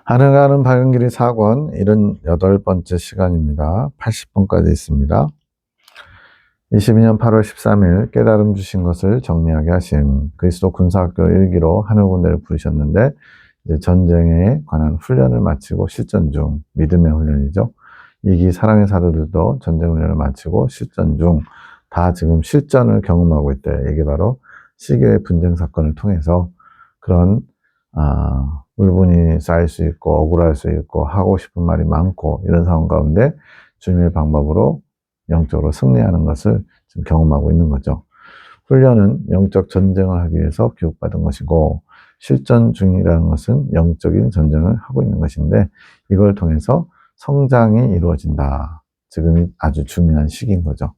하늘 가는 밝은 길이 4권 78번째 시간입니다. 80번까지 있습니다. 22년 8월 13일 깨달음 주신 것을 정리하게 하심. 그리스도 군사학교 1기로 하늘 군대를 부르셨는데 이제 전쟁에 관한 훈련을 마치고 실전 중, 믿음의 훈련이죠. 2기 사랑의 사도들도 전쟁 훈련을 마치고 실전 중, 다 지금 실전을 경험하고 있대. 이게 바로 시계의 분쟁 사건을 통해서 그런 울분이 쌓일 수 있고 억울할 수 있고 하고 싶은 말이 많고 이런 상황 가운데 주님의 방법으로 영적으로 승리하는 것을 지금 경험하고 있는 거죠. 훈련은 영적 전쟁을 하기 위해서 교육받은 것이고 실전 중이라는 것은 영적인 전쟁을 하고 있는 것인데 이걸 통해서 성장이 이루어진다. 지금이 아주 중요한 시기인 거죠.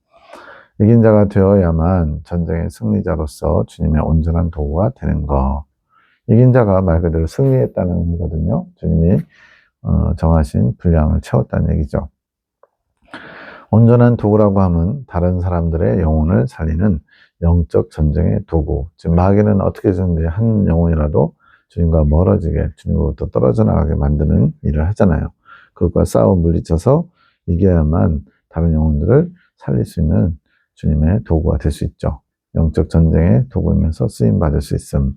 이긴 자가 되어야만 전쟁의 승리자로서 주님의 온전한 도구가 되는 것. 이긴 자가 말 그대로 승리했다는 의미거든요. 주님이 정하신 분량을 채웠다는 얘기죠. 온전한 도구라고 하면 다른 사람들의 영혼을 살리는 영적 전쟁의 도구. 지금 마귀는 어떻게든지 한 영혼이라도 주님과 멀어지게, 주님으로부터 떨어져 나가게 만드는 일을 하잖아요. 그것과 싸워 물리쳐서 이겨야만 다른 영혼들을 살릴 수 있는 주님의 도구가 될 수 있죠. 영적 전쟁의 도구이면서 쓰임받을 수 있음.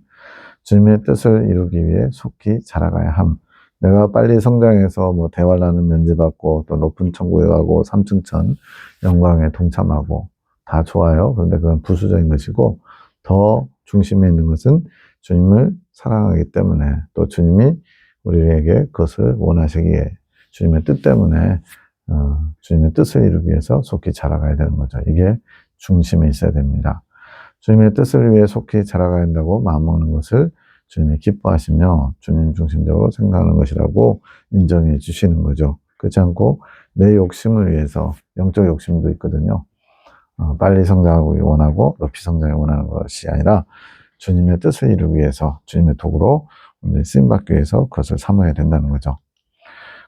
주님의 뜻을 이루기 위해 속히 자라가야 함. 내가 빨리 성장해서 뭐 대환란을 면제받고 또 높은 천국에 가고 삼층천 영광에 동참하고 다 좋아요. 그런데 그건 부수적인 것이고 더 중심에 있는 것은 주님을 사랑하기 때문에 또 주님이 우리에게 그것을 원하시기에 주님의 뜻 때문에 주님의 뜻을 이루기 위해서 속히 자라가야 되는 거죠. 이게 중심에 있어야 됩니다. 주님의 뜻을 위해 속히 자라가야 한다고 마음먹는 것을 주님이 기뻐하시며 주님 중심적으로 생각하는 것이라고 인정해 주시는 거죠. 그렇지 않고 내 욕심을 위해서, 영적 욕심도 있거든요. 빨리 성장하기 원하고 높이 성장하기 원하는 것이 아니라 주님의 뜻을 이루기 위해서 주님의 도구로 쓰임받기 위해서 그것을 삼아야 된다는 거죠.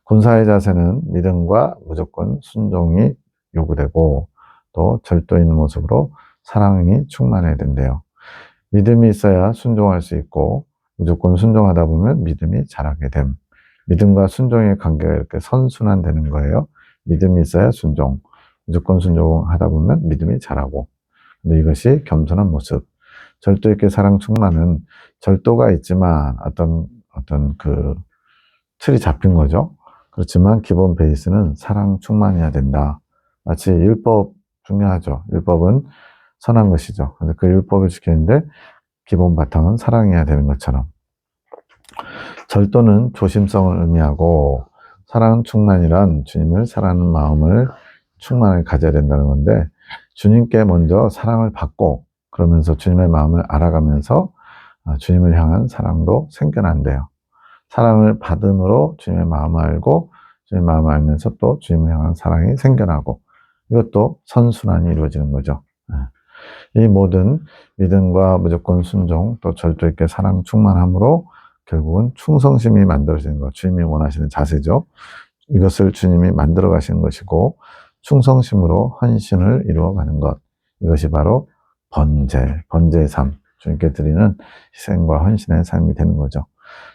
군사의 자세는 믿음과 무조건 순종이 요구되고 또 절도 있는 모습으로 사랑이 충만해야 된대요. 믿음이 있어야 순종할 수 있고 무조건 순종하다 보면 믿음이 자라게 됨. 믿음과 순종의 관계가 이렇게 선순환되는 거예요. 믿음이 있어야 순종, 무조건 순종하다 보면 믿음이 자라고. 근데 이것이 겸손한 모습. 절도 있게 사랑 충만은 절도가 있지만 어떤 그 틀이 잡힌 거죠. 그렇지만 기본 베이스는 사랑 충만해야 된다. 마치 율법 중요하죠. 율법은 선한 것이죠. 근데 그 율법을 지키는데 기본 바탕은 사랑해야 되는 것처럼. 절도는 조심성을 의미하고 사랑 충만이란 주님을 사랑하는 마음을 충만을 가져야 된다는 건데 주님께 먼저 사랑을 받고 그러면서 주님의 마음을 알아가면서 주님을 향한 사랑도 생겨난대요. 사랑을 받음으로 주님의 마음을 알고 주님의 마음을 알면서 또 주님을 향한 사랑이 생겨나고 이것도 선순환이 이루어지는 거죠. 이 모든 믿음과 무조건 순종 또 절도 있게 사랑 충만함으로 결국은 충성심이 만들어지는 것, 주님이 원하시는 자세죠. 이것을 주님이 만들어 가시는 것이고 충성심으로 헌신을 이루어가는 것, 이것이 바로 번제의 삶, 주님께 드리는 희생과 헌신의 삶이 되는 거죠.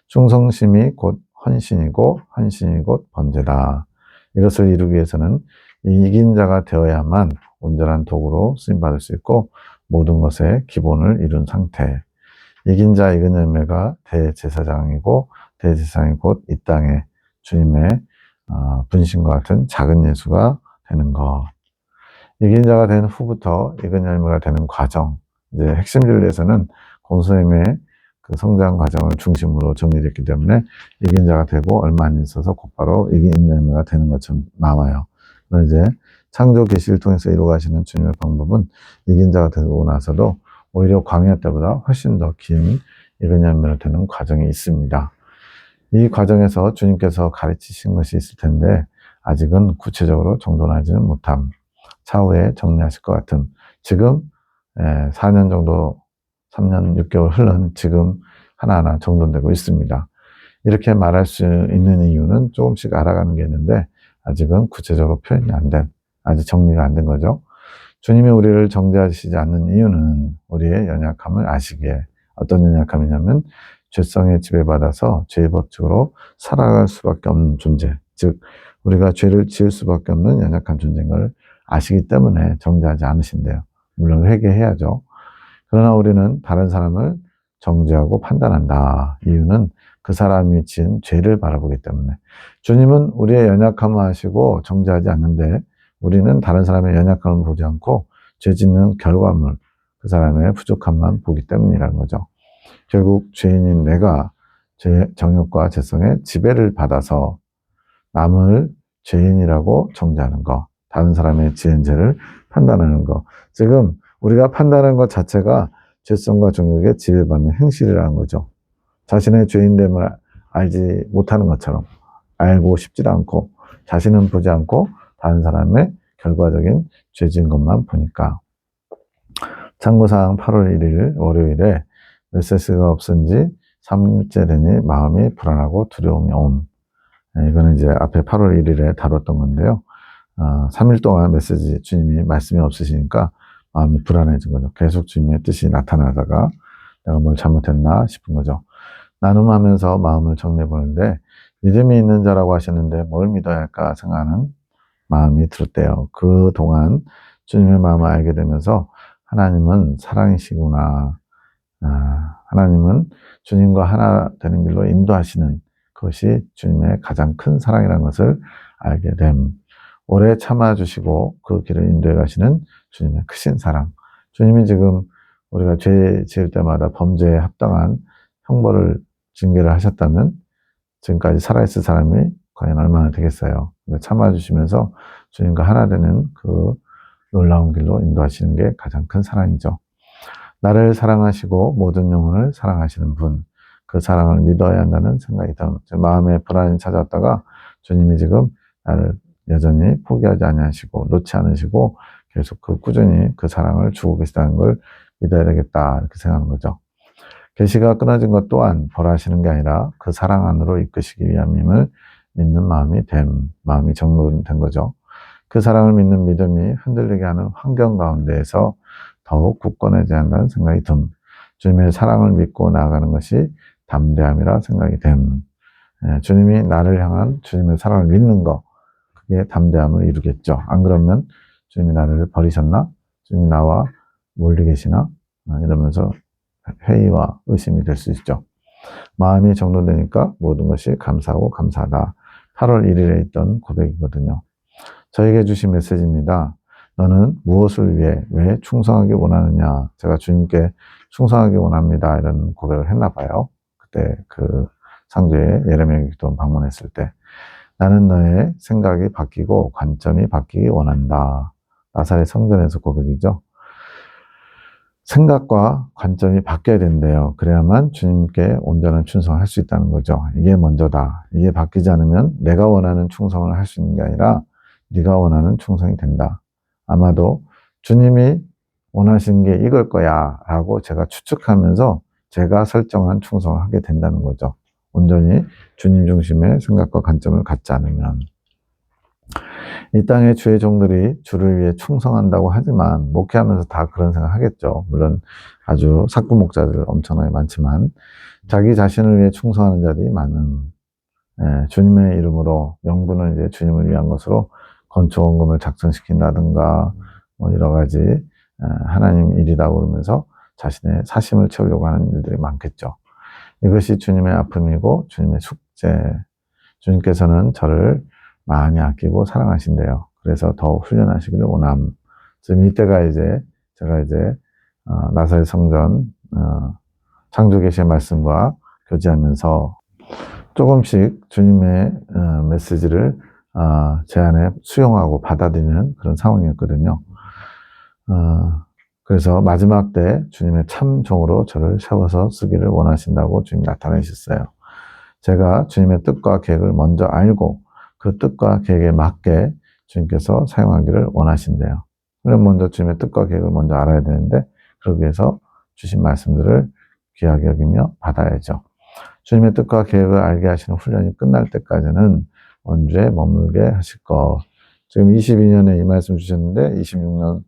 충성심이 곧 헌신이고 헌신이 곧 번제다. 이것을 이루기 위해서는 이긴 자가 되어야만 온전한 도구로 쓰임받을 수 있고 모든 것의 기본을 이룬 상태. 이긴 자 이근 열매가 대제사장이고 대제사장이 곧 이 땅에 주님의 분신과 같은 작은 예수가 되는 것. 이긴 자가 된 후부터 이근 열매가 되는 과정. 이제 핵심 진리에서는 공소임의 그 성장 과정을 중심으로 정리됐기 때문에 이긴 자가 되고 얼마 안 있어서 곧바로 이긴 열매가 되는 것처럼 나와요. 그러나 이제 창조 계시를 통해서 이루어가시는 주님의 방법은 이긴 자가 되고 나서도 오히려 광야 때보다 훨씬 더 긴 이근 열매가 되는 과정이 있습니다. 이 과정에서 주님께서 가르치신 것이 있을 텐데 아직은 구체적으로 정돈하지는 못함. 차후에 정리하실 것 같은 지금 4년 정도 3년 6개월 흘른 지금 하나하나 정돈되고 있습니다. 이렇게 말할 수 있는 이유는 조금씩 알아가는 게 있는데 아직은 구체적으로 표현이 안 된, 아직 정리가 안 된 거죠. 주님이 우리를 정죄하시지 않는 이유는 우리의 연약함을 아시기에. 어떤 연약함이냐면 죄성에 지배받아서 죄의 법칙으로 살아갈 수밖에 없는 존재, 즉 우리가 죄를 지을 수밖에 없는 연약한 존재인 걸 아시기 때문에 정죄하지 않으신대요. 물론 회개해야죠. 그러나 우리는 다른 사람을 정죄하고 판단한다. 이유는 그 사람이 지은 죄를 바라보기 때문에. 주님은 우리의 연약함을 아시고 정죄하지 않는데 우리는 다른 사람의 연약함을 보지 않고 죄 짓는 결과물, 그 사람의 부족함만 보기 때문이라는 거죠. 결국 죄인인 내가 정욕과 죄성의 지배를 받아서 남을 죄인이라고 정죄하는 거, 다른 사람의 지은 죄를 판단하는 거. 지금 우리가 판단하는 것 자체가 죄성과 정욕에 지배받는 행실이라는 거죠. 자신의 죄인됨을 알지 못하는 것처럼 알고 싶지도 않고 자신은 보지 않고 다른 사람의 결과적인 죄 지은 것만 보니까. 참고사항 8월 1일 월요일에 메시지가 없은 지 3일째 되니 마음이 불안하고 두려움이 옴. 이거는 이제 앞에 8월 1일에 다뤘던 건데요. 3일 동안 메시지 주님이 말씀이 없으시니까 마음이 불안해진 거죠. 계속 주님의 뜻이 나타나다가 내가 뭘 잘못했나 싶은 거죠. 나눔하면서 마음을 정리해보는데 믿음이 있는 자라고 하셨는데 뭘 믿어야 할까 생각하는 마음이 들었대요. 그동안 주님의 마음을 알게 되면서 하나님은 사랑이시구나. 하나님은 주님과 하나 되는 길로 인도하시는 그것이 주님의 가장 큰 사랑이라는 것을 알게 됨. 오래 참아주시고 그 길을 인도해 가시는 주님의 크신 사랑. 주님이 지금 우리가 죄 지을 때마다 범죄에 합당한 형벌을 징계를 하셨다면 지금까지 살아있을 사람이 과연 얼마나 되겠어요. 참아주시면서 주님과 하나 되는 그 놀라운 길로 인도하시는 게 가장 큰 사랑이죠. 나를 사랑하시고 모든 영혼을 사랑하시는 분, 그 사랑을 믿어야 한다는 생각이 듭니다. 마음에 불안이 찾아왔다가 주님이 지금 나를 여전히 포기하지 아니하시고 놓지 않으시고 계속 꾸준히 그 사랑을 주고 계시다는 걸 믿어야 되겠다 이렇게 생각하는 거죠. 계시가 끊어진 것 또한 벌하시는 게 아니라 그 사랑 안으로 이끄시기 위함임을 믿는 마음이 정돈된 거죠. 그 사랑을 믿는 믿음이 흔들리게 하는 환경 가운데에서 더욱 굳건해져야 한다는 생각이 주님의 사랑을 믿고 나아가는 것이 담대함이라 생각이 주님이 나를 향한 주님의 사랑을 믿는 거, 그게 담대함을 이루겠죠. 안 그러면 주님이 나를 버리셨나? 주님이 나와 멀리 계시나? 이러면서 회의와 의심이 될 수 있죠. 마음이 정돈되니까 모든 것이 감사하고 감사하다. 8월 1일에 있던 고백이거든요. 저에게 주신 메시지입니다. 너는 무엇을 위해 왜 충성하기 원하느냐? 제가 주님께 충성하기 원합니다. 이런 고백을 했나 봐요. 그때 그 상주에 예레미야 기도 방문했을 때 나는 너의 생각이 바뀌고 관점이 바뀌기 원한다. 나사렛 성전에서 고백이죠. 생각과 관점이 바뀌어야 된대요. 그래야만 주님께 온전한 충성을 할 수 있다는 거죠. 이게 먼저다. 이게 바뀌지 않으면 내가 원하는 충성을 할 수 있는 게 아니라 네가 원하는 충성이 된다. 아마도 주님이 원하시는 게 이걸 거야 라고 제가 추측하면서 제가 설정한 충성을 하게 된다는 거죠. 온전히 주님 중심의 생각과 관점을 갖지 않으면. 이 땅의 주의 종들이 주를 위해 충성한다고 하지만 목회하면서 다 그런 생각 하겠죠. 물론 아주 sak부 목자들 엄청나게 많지만 자기 자신을 위해 충성하는 자들이 많은 주님의 이름으로 명분은 이제 주님을 위한 것으로 건축원금을 작성시킨다든가 뭐 여러 가지 하나님 일이다 그러면서 자신의 사심을 채우려고 하는 일들이 많겠죠. 이것이 주님의 아픔이고 주님의 숙제. 주님께서는 저를 많이 아끼고 사랑하신대요. 그래서 더 훈련하시기를 원함. 지금 이때가 이제 제가 이제 나사렛 성전 창조계시의 말씀과 교제하면서 조금씩 주님의 메시지를 제 안에 수용하고 받아들이는 그런 상황이었거든요. 그래서 마지막 때 주님의 참 종으로 저를 세워서 쓰기를 원하신다고 주님 나타내셨어요. 제가 주님의 뜻과 계획을 먼저 알고 그 뜻과 계획에 맞게 주님께서 사용하기를 원하신대요. 그럼 먼저 주님의 뜻과 계획을 먼저 알아야 되는데 그러기 위해서 주신 말씀들을 귀하게 여기며 받아야죠. 주님의 뜻과 계획을 알게 하시는 훈련이 끝날 때까지는 원주에 머물게 하실 것. 지금 22년에 이 말씀 주셨는데 26년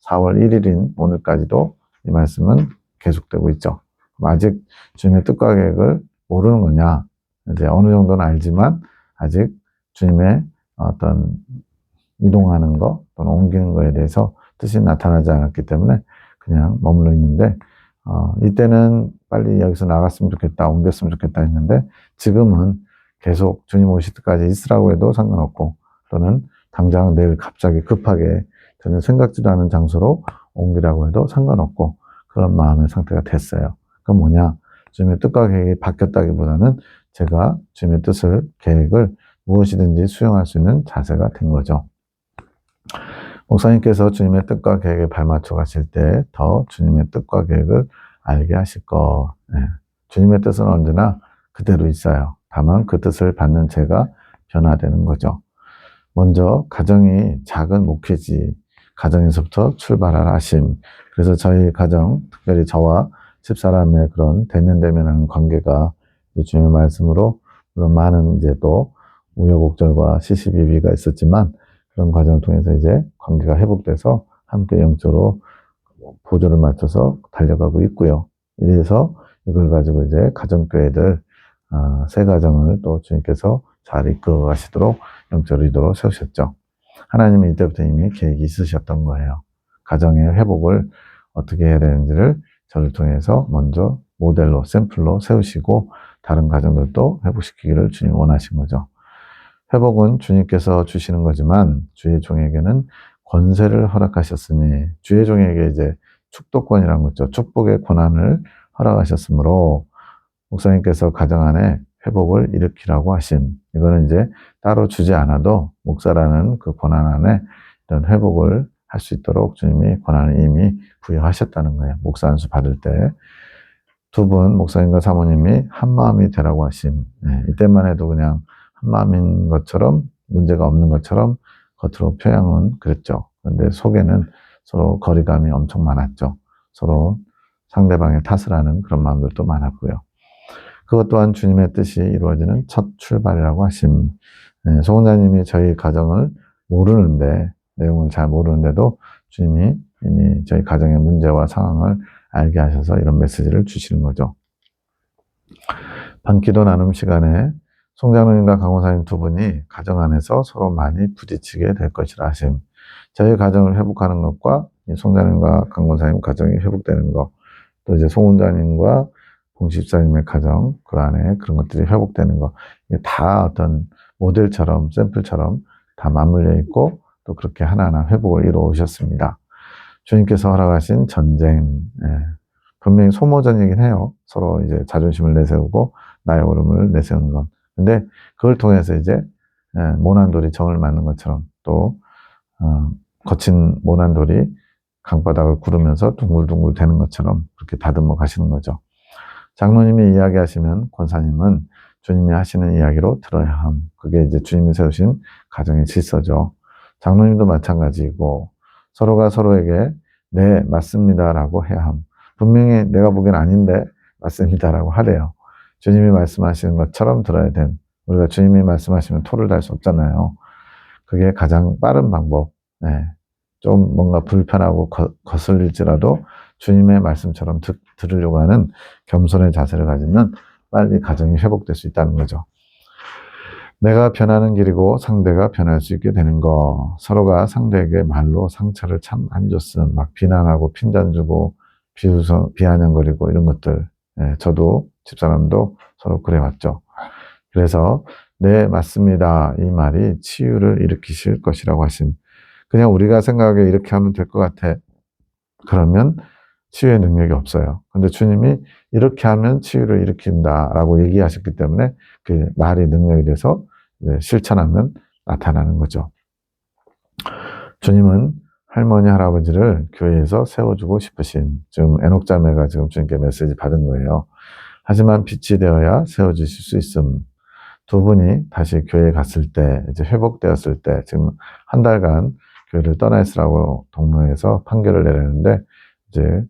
4월 1일인 오늘까지도 이 말씀은 계속되고 있죠. 아직 주님의 뜻과 계획을 모르는 거냐? 이제 어느 정도는 알지만 아직 주님의 어떤 이동하는 거 또는 옮기는 거에 대해서 뜻이 나타나지 않았기 때문에 그냥 머물러 있는데 이때는 빨리 여기서 나갔으면 좋겠다, 옮겼으면 좋겠다 했는데 지금은 계속 주님 오실 때까지 있으라고 해도 상관없고 또는 당장 내일 갑자기 급하게 전혀 생각지도 않은 장소로 옮기라고 해도 상관없고 그런 마음의 상태가 됐어요. 그건 뭐냐? 주님의 뜻과 계획이 바뀌었다기보다는 제가 주님의 뜻을, 계획을 무엇이든지 수용할 수 있는 자세가 된 거죠. 목사님께서 주님의 뜻과 계획에 발맞춰 가실 때 더 주님의 뜻과 계획을 알게 하실 것. 주님의 뜻은 언제나 그대로 있어요. 다만 그 뜻을 받는 제가 변화되는 거죠. 먼저 가정이 작은 목회지, 가정에서부터 출발하라 하심. 그래서 저희 가정, 특별히 저와 집사람의 그런 대면대면하는 관계가 주님의 말씀으로 물론 많은 이제 또 우여곡절과 시시비비가 있었지만 그런 과정을 통해서 이제 관계가 회복돼서 함께 영적으로 보조를 맞춰서 달려가고 있고요. 이래서 이걸 가지고 이제 가정교회들, 새 가정을 또 주님께서 잘 이끌어 가시도록 영적 리더로 세우셨죠. 하나님은 이때부터 이미 계획이 있으셨던 거예요. 가정의 회복을 어떻게 해야 되는지를 저를 통해서 먼저 모델로, 샘플로 세우시고 다른 가정들도 회복시키기를 주님 원하신 거죠. 회복은 주님께서 주시는 거지만 주의 종에게는 권세를 허락하셨으니 주의 종에게 이제 축도권이라는 거죠. 축복의 권한을 허락하셨으므로 목사님께서 가정 안에 회복을 일으키라고 하심. 이거는 이제 따로 주지 않아도 목사라는 그 권한 안에 이런 회복을 할 수 있도록 주님이 권한을 이미 부여하셨다는 거예요. 목사 안수 받을 때. 두 분, 목사님과 사모님이 한마음이 되라고 하심. 이때만 해도 그냥 한마음인 것처럼 문제가 없는 것처럼 겉으로 표양은 그랬죠. 그런데 속에는 서로 거리감이 엄청 많았죠. 서로 상대방의 탓을 하는 그런 마음들도 많았고요. 그것 또한 주님의 뜻이 이루어지는 첫 출발이라고 하심. 소원자님이 저희 가정을 모르는데, 내용을 잘 모르는데도 주님이 이미 저희 가정의 문제와 상황을 알게 하셔서 이런 메시지를 주시는 거죠. 반기도 나눔 시간에 송장로님과 강호사님 두 분이 가정 안에서 서로 많이 부딪히게 될 것이라 하심. 저희 가정을 회복하는 것과 송장로님과 강호사님 가정이 회복되는 것, 또 이제 송원자님과 봉집사님의 가정, 그 안에 그런 것들이 회복되는 것, 이게 다 어떤 모델처럼, 샘플처럼 다 맞물려 있고, 또 그렇게 하나하나 회복을 이루어 오셨습니다. 주님께서 허락하신 전쟁, 분명히 소모전이긴 해요. 서로 이제 자존심을 내세우고, 나의 오름을 내세우는 것. 근데 그걸 통해서 이제, 모난돌이 정을 맞는 것처럼, 또, 거친 모난돌이 강바닥을 구르면서 둥글둥글 되는 것처럼 그렇게 다듬어 가시는 거죠. 장로님이 이야기하시면 권사님은 주님이 하시는 이야기로 들어야 함. 그게 이제 주님이 세우신 가정의 질서죠. 장로님도 마찬가지이고 서로가 서로에게 네, 맞습니다라고 해야 함. 분명히 내가 보기엔 아닌데 맞습니다라고 하래요. 주님이 말씀하시는 것처럼 들어야 됨. 우리가 주님이 말씀하시면 토를 달 수 없잖아요. 그게 가장 빠른 방법. 좀 뭔가 불편하고 거슬릴지라도 주님의 말씀처럼 들으려고 하는 겸손의 자세를 가지면 빨리 가정이 회복될 수 있다는 거죠. 내가 변하는 길이고 상대가 변할 수 있게 되는 거. 서로가 상대에게 말로 상처를 참 많이 줬음. 막 비난하고 핀잔 주고 비아냥거리고 이런 것들. 저도 집사람도 서로 그래왔죠. 그래서 네 맞습니다. 이 말이 치유를 일으키실 것이라고 하신. 그냥 우리가 생각하기에 이렇게 하면 될 것 같아. 그러면 치유의 능력이 없어요. 근데 주님이 이렇게 하면 치유를 일으킨다라고 얘기하셨기 때문에 그 말이 능력이 돼서 실천하면 나타나는 거죠. 주님은 할머니, 할아버지를 교회에서 세워주고 싶으신, 지금 에녹자매가 지금 주님께 메시지 받은 거예요. 하지만 빛이 되어야 세워주실 수 있음. 두 분이 다시 교회에 갔을 때, 이제 회복되었을 때, 지금 한 달간 교회를 떠나 있으라고 동로에서 판결을 내렸는데, 이제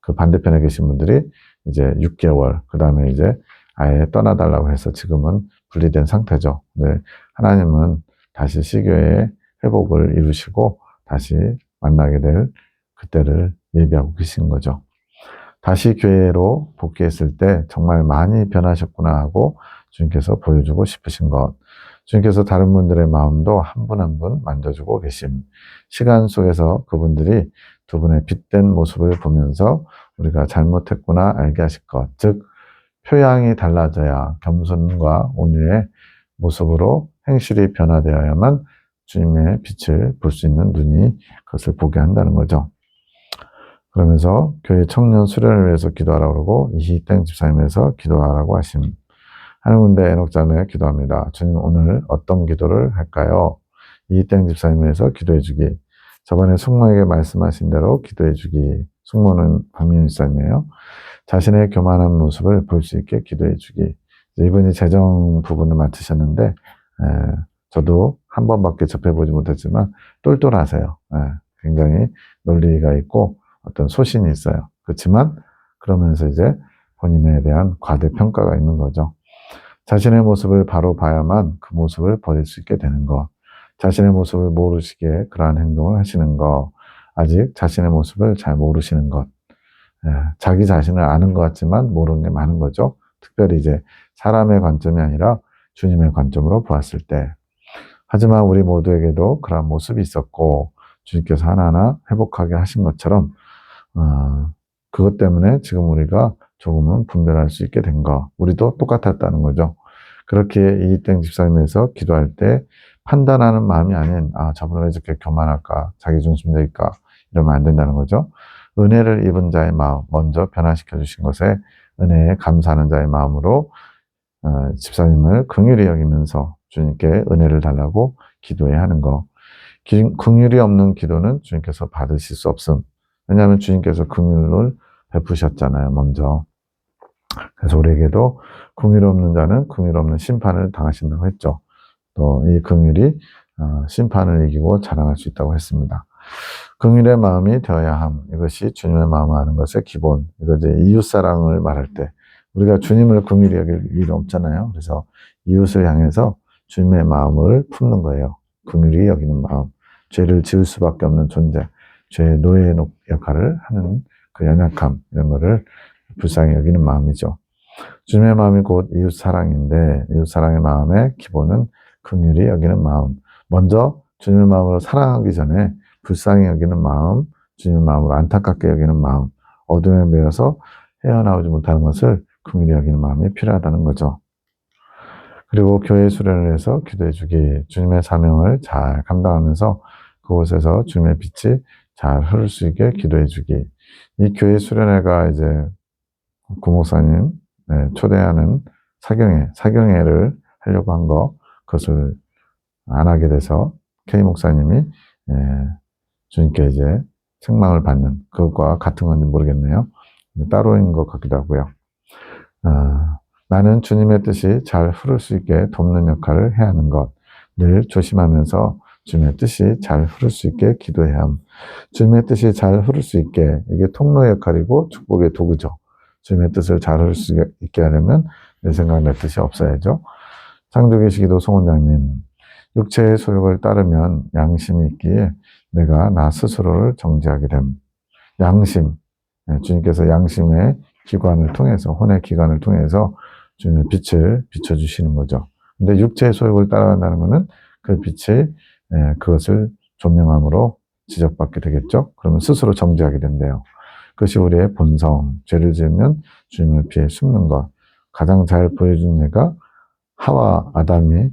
그 반대편에 계신 분들이 이제 6개월, 그 다음에 이제 아예 떠나달라고 해서 지금은 분리된 상태죠. 네, 하나님은 다시 시교회의 회복을 이루시고 다시 만나게 될 그때를 예비하고 계신 거죠. 다시 교회로 복귀했을 때 정말 많이 변하셨구나 하고 주님께서 보여주고 싶으신 것. 주님께서 다른 분들의 마음도 한 분 한 분 만져주고 계심. 시간 속에서 그분들이 두 분의 빛된 모습을 보면서 우리가 잘못했구나 알게 하실 것. 즉, 표양이 달라져야 겸손과 온유의 모습으로 행실이 변화되어야만 주님의 빛을 볼 수 있는 눈이 그것을 보게 한다는 거죠. 그러면서 교회 청년 수련을 위해서 기도하라고 그러고 이희땡 집사님에서 기도하라고 하심. 하는 군데 애녹자매 기도합니다. 주님 오늘 어떤 기도를 할까요? 이희땡 집사님에서 기도해 주기. 저번에 숙모에게 말씀하신 대로 기도해 주기. 숙모는 박민희 집사님이에요. 자신의 교만한 모습을 볼 수 있게 기도해 주기. 이분이 재정 부분을 맡으셨는데 저도 한 번밖에 접해보지 못했지만 똘똘하세요. 굉장히 논리가 있고 어떤 소신이 있어요. 그렇지만 그러면서 이제 본인에 대한 과대평가가 있는 거죠. 자신의 모습을 바로 봐야만 그 모습을 버릴 수 있게 되는 것. 자신의 모습을 모르시기에 그러한 행동을 하시는 것. 아직 자신의 모습을 잘 모르시는 것. 자기 자신을 아는 것 같지만 모르는 게 많은 거죠. 특별히 이제 사람의 관점이 아니라 주님의 관점으로 보았을 때. 하지만 우리 모두에게도 그러한 모습이 있었고 주님께서 하나하나 회복하게 하신 것처럼 그것 때문에 지금 우리가 조금은 분별할 수 있게 된 거. 우리도 똑같았다는 거죠. 그렇게 이땡 집사님에서 기도할 때 판단하는 마음이 아닌 저분은 왜 저렇게 교만할까, 자기중심적일까 이러면 안 된다는 거죠. 은혜를 입은 자의 마음 먼저 변화시켜 주신 것에 은혜에 감사하는 자의 마음으로 집사님을 긍휼히 여기면서 주님께 은혜를 달라고 기도해야 하는 거. 긍휼이 없는 기도는 주님께서 받으실 수 없음. 왜냐하면 주님께서 긍휼을 베푸셨잖아요, 먼저. 그래서 우리에게도 긍휼 없는 자는 긍휼 없는 심판을 당하신다고 했죠. 또 이 긍휼이 심판을 이기고 자랑할 수 있다고 했습니다. 긍휼의 마음이 되어야 함. 이것이 주님의 마음을 아는 것의 기본. 이거 이제 이웃사랑을 말할 때 우리가 주님을 긍휼히 여길 일은 없잖아요. 그래서 이웃을 향해서 주님의 마음을 품는 거예요. 긍휼히 여기는 마음. 죄를 지을 수밖에 없는 존재. 죄의 노예 역할을 하는 그 연약함 이런 거를 불쌍히 여기는 마음이죠. 주님의 마음이 곧 이웃사랑인데 이웃사랑의 마음의 기본은 긍휼히 여기는 마음. 먼저 주님의 마음으로 사랑하기 전에 불쌍히 여기는 마음, 주님의 마음으로 안타깝게 여기는 마음, 어둠에 매여서 헤어나오지 못하는 것을 긍휼히 여기는 마음이 필요하다는 거죠. 그리고 교회 수련을 해서 기도해 주기, 주님의 사명을 잘 감당하면서 그곳에서 주님의 빛이 잘 흐를 수 있게 기도해 주기. 이 교회 수련회가 이제 구목사님 초대하는 사경회를 하려고 한 거, 그것을 안 하게 돼서 K 목사님이 주님께 이제 책망을 받는 그것과 같은 건지 모르겠네요. 따로인 것 같기도 하고요. 나는 주님의 뜻이 잘 흐를 수 있게 돕는 역할을 해야 하는 것. 늘 조심하면서 주님의 뜻이 잘 흐를 수 있게 기도해야 함. 주님의 뜻이 잘 흐를 수 있게 이게 통로 역할이고 축복의 도구죠. 주님의 뜻을 잘 흐를 수 있게 하려면 내 생각 내 뜻이 없어야죠. 창조계시기도 송원장님, 육체의 소욕을 따르면 양심이 있기에 내가 나 스스로를 정죄하게 됨. 양심, 주님께서 양심의 기관을 통해서, 혼의 기관을 통해서 주님의 빛을 비춰주시는 거죠. 근데 육체의 소욕을 따라간다는 것은 그 빛이 그것을 조명함으로 지적받게 되겠죠. 그러면 스스로 정죄하게 된대요. 그것이 우리의 본성, 죄를 지으면 주님을 피해 숨는 것. 가장 잘 보여준 예가 하와 아담이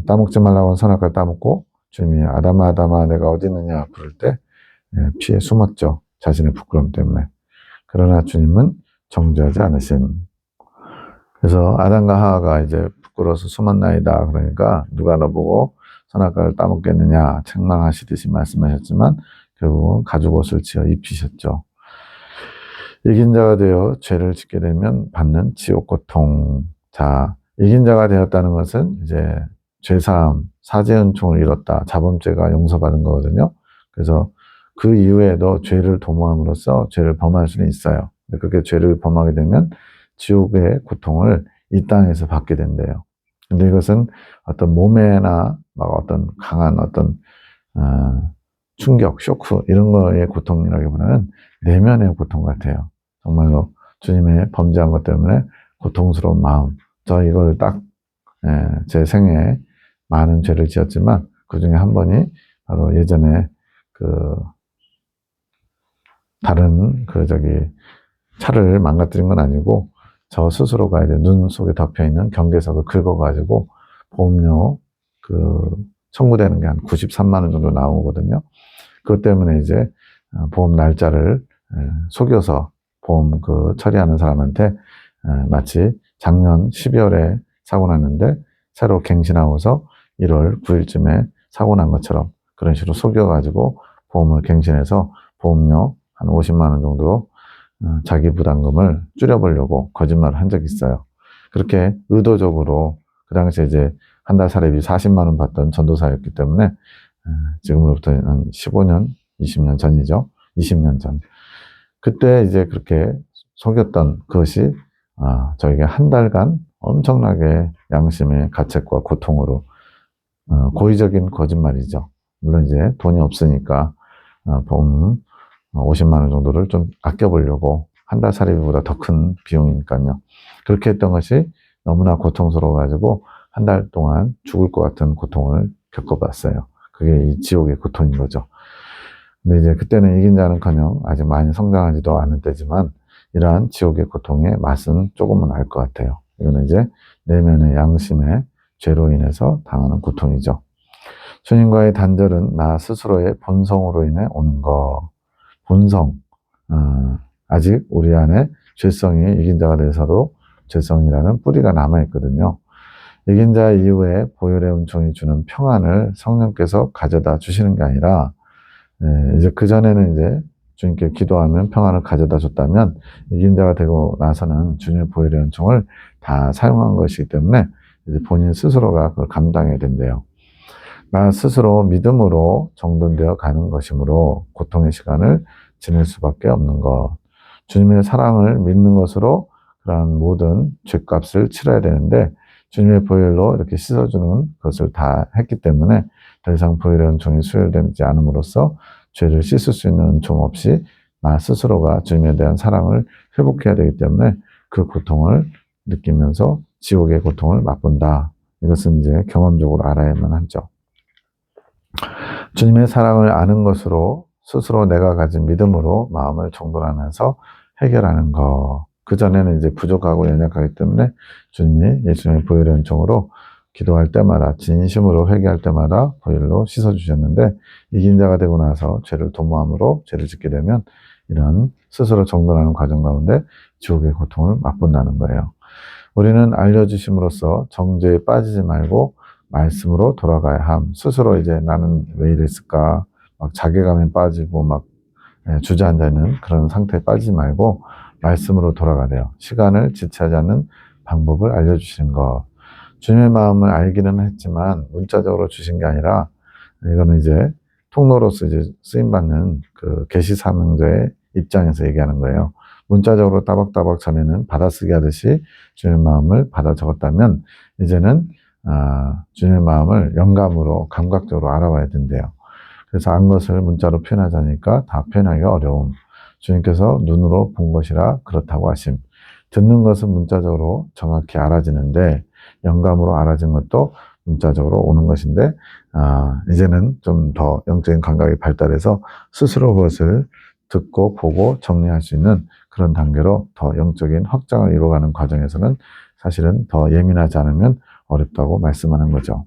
따먹지 말라고 한 선악과를 따먹고 주님이 아담아 아담아 내가 어디 있느냐 부를 때 피해 숨었죠. 자신의 부끄러움 때문에. 그러나 주님은 정죄하지 않으심. 그래서 아담과 하와가 이제 부끄러워서 숨었나이다. 그러니까 누가 너보고 선악과를 따먹겠느냐 책망하시듯이 말씀하셨지만 결국은 가죽옷을 지어 입히셨죠. 이긴 자가 되어 죄를 짓게 되면 받는 지옥 고통. 자, 이긴 자가 되었다는 것은 이제 죄사함, 사죄은총을 이뤘다. 자범죄가 용서받은 거거든요. 그래서 그 이후에도 죄를 도모함으로써 죄를 범할 수는 있어요. 그렇게 죄를 범하게 되면 지옥의 고통을 이 땅에서 받게 된대요. 근데 이것은 어떤 몸에나 막 어떤 강한 어떤 충격, 쇼크 이런 거의 고통이라기보다는 내면의 고통 같아요. 정말로 주님의 범죄한 것 때문에 고통스러운 마음, 저 이걸 딱 제 생애에 많은 죄를 지었지만 그 중에 한 번이 바로 예전에 그 다른 차를 망가뜨린 건 아니고 저 스스로가 이제 눈 속에 덮여 있는 경계석을 긁어가지고 보험료 청구되는 게 한 93만 원 정도 나오거든요. 그것 때문에 이제 보험 날짜를 속여서 보험 처리하는 사람한테 마치 작년 12월에 사고 났는데 새로 갱신하고서 1월 9일쯤에 사고 난 것처럼 그런 식으로 속여가지고 보험을 갱신해서 보험료 한 50만 원 정도 자기 부담금을 줄여보려고 거짓말을 한 적이 있어요. 그렇게 의도적으로 그 당시에 이제 한 달 사례비 40만 원 받던 전도사였기 때문에 지금으로부터 한 15년, 20년 전이죠. 20년 전. 그때 이제 그렇게 속였던 그것이 저에게 한 달간 엄청나게 양심의 가책과 고통으로 고의적인 거짓말이죠. 물론 이제 돈이 없으니까 보험 50만 원 정도를 좀 아껴보려고 한 달 사례비보다 더 큰 비용이니까요. 그렇게 했던 것이 너무나 고통스러워가지고 한 달 동안 죽을 것 같은 고통을 겪어봤어요. 그게 이 지옥의 고통인 거죠. 근데 이제 그때는 이긴 자는커녕 아직 많이 성장하지도 않은 때지만 이러한 지옥의 고통의 맛은 조금은 알 것 같아요. 이거는 이제 내면의 양심의 죄로 인해서 당하는 고통이죠. 주님과의 단절은 나 스스로의 본성으로 인해 오는 거. 본성. 아직 우리 안에 죄성이 이긴 자가 돼서도 죄성이라는 뿌리가 남아있거든요. 이긴 자 이후에 보혈의 은총이 주는 평안을 성령께서 가져다 주시는 게 아니라 이제 그전에는 이제 주님께 기도하면 평안을 가져다 줬다면 이긴 자가 되고 나서는 주님의 보혈의 은총을 다 사용한 것이기 때문에 이제 본인 스스로가 그걸 감당해야 된대요. 나 스스로 믿음으로 정돈되어 가는 것이므로 고통의 시간을 지낼 수밖에 없는 것. 주님의 사랑을 믿는 것으로 그러한 모든 죄값을 치러야 되는데 주님의 보혈로 이렇게 씻어주는 것을 다 했기 때문에 더 이상 보혈의 은총이 수혈되지 않음으로써 죄를 씻을 수 있는 은총 없이 나 스스로가 주님에 대한 사랑을 회복해야 되기 때문에 그 고통을 느끼면서 지옥의 고통을 맛본다. 이것은 이제 경험적으로 알아야만 하죠. 주님의 사랑을 아는 것으로 스스로 내가 가진 믿음으로 마음을 정돈하면서 해결하는 것. 그전에는 이제 부족하고 연약하기 때문에 주님이 예수님의 보혈의 은총으로 기도할 때마다 진심으로 회개할 때마다 보혈로 씻어주셨는데 이긴 자가 되고 나서 죄를 도모함으로 죄를 짓게 되면 이런 스스로 정돈하는 과정 가운데 지옥의 고통을 맛본다는 거예요. 우리는 알려주심으로써 정죄에 빠지지 말고 말씀으로 돌아가야 함. 스스로 이제 나는 왜 이랬을까 막 자괴감에 빠지고 막 주저앉아있는 그런 상태에 빠지지 말고 말씀으로 돌아가래요. 시간을 지체하지 않는 방법을 알려주시는 것. 주님의 마음을 알기는 했지만 문자적으로 주신 게 아니라 이거는 이제 통로로서 이제 쓰임받는 그 계시 사명자의 입장에서 얘기하는 거예요. 문자적으로 따박따박 전에는 받아쓰기 하듯이 주님의 마음을 받아 적었다면 이제는 주님의 마음을 영감으로 감각적으로 알아봐야 된대요. 그래서 안 것을 문자로 표현하자니까 다 표현하기가 어려움. 주님께서 눈으로 본 것이라 그렇다고 하심. 듣는 것은 문자적으로 정확히 알아지는데 영감으로 알아진 것도 문자적으로 오는 것인데 이제는 좀 더 영적인 감각이 발달해서 스스로 그것을 듣고 보고 정리할 수 있는 그런 단계로 더 영적인 확장을 이루어가는 과정에서는 사실은 더 예민하지 않으면 어렵다고 말씀하는 거죠.